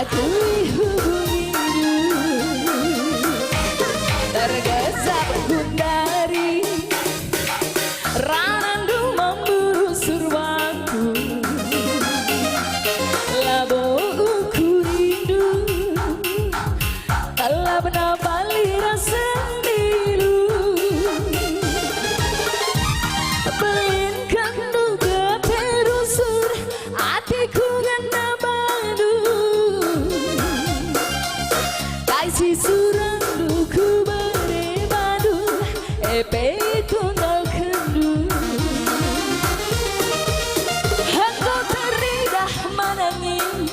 aku hubungimu, tergesap dari ranandu memburu surbaku, labuku rindu telah benar balik rasa milu, belinkan duga terusur hatiku ganda madu, kasih surang duku beremadu epe tunggal kendu, aku teridah menangis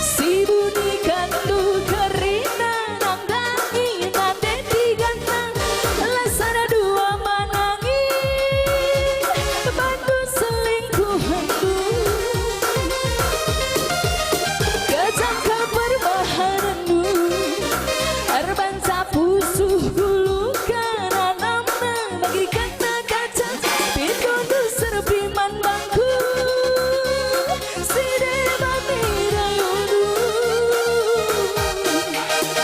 si bunyi kandu kerina nangdangi nande digantang lasana dua menangis bantu selingkuhanku, kejangka perbahananmu arban sapu suhulu karena nama bagi kata kaca pintu serpiman bangku sidema mirayudu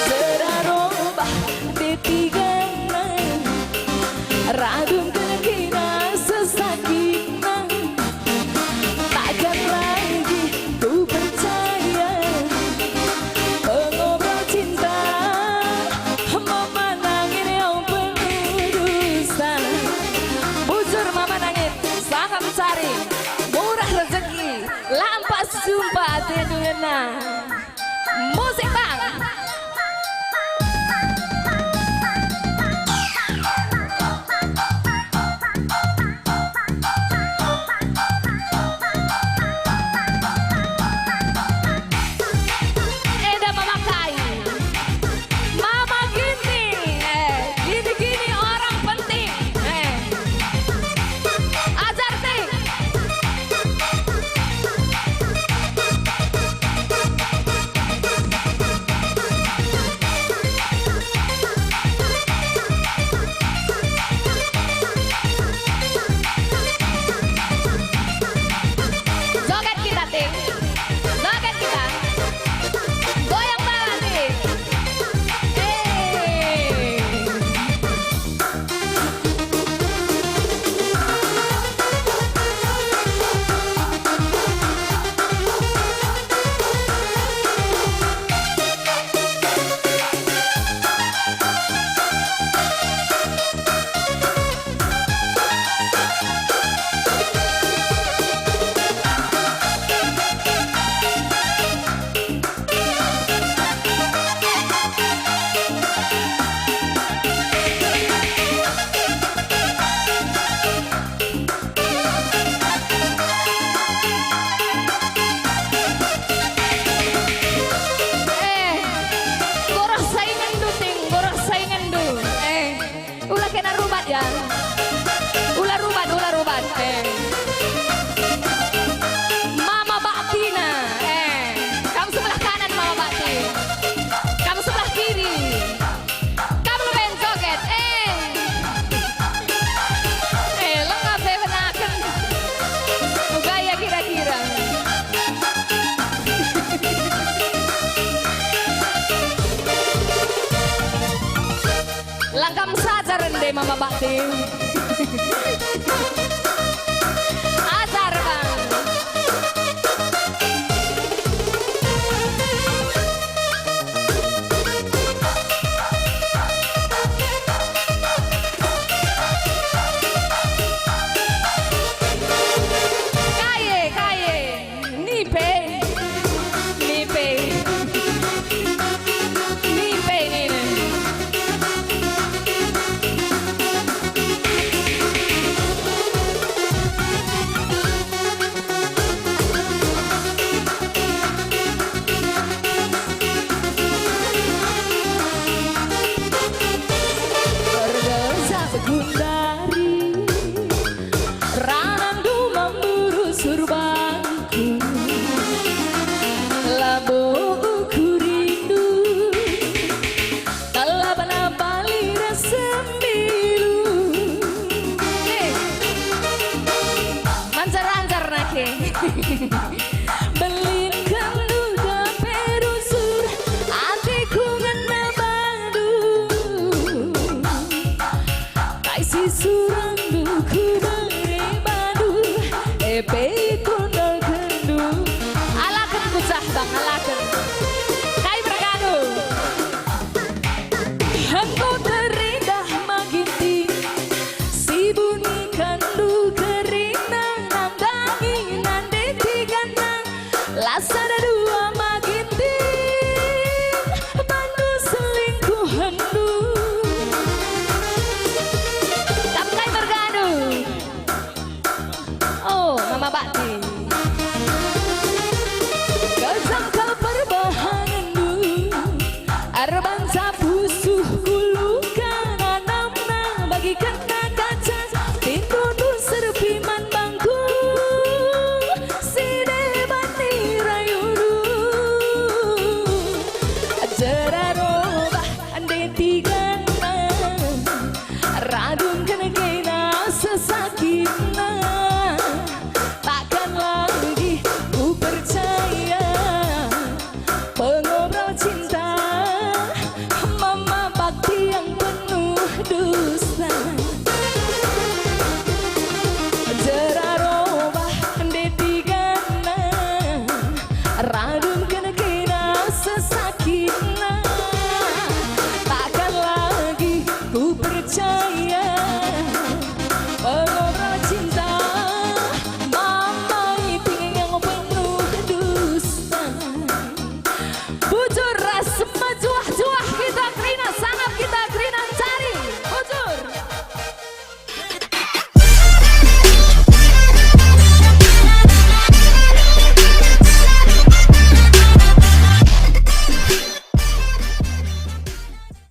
serarobah detigana radung kena sesakina takkan lagi ku percaya pengobrol cinta mama nangin yang pengurusan bujur mama nangin sangat mencari murah rezeki lampas sumpah tidurna musik bang. Eda mama kai mama gini gini orang penting ajar teh joget kita ting joget kita goyang banget nih gorok saingan du ting gorok saingan du ulah kena rubat ya ulah rubat mama baktina kamu sebelah kanan mama bakti kamu sebelah kiri kamu main joget lengkap bebenakan gaya kira-kira langkam saja rende mama bakti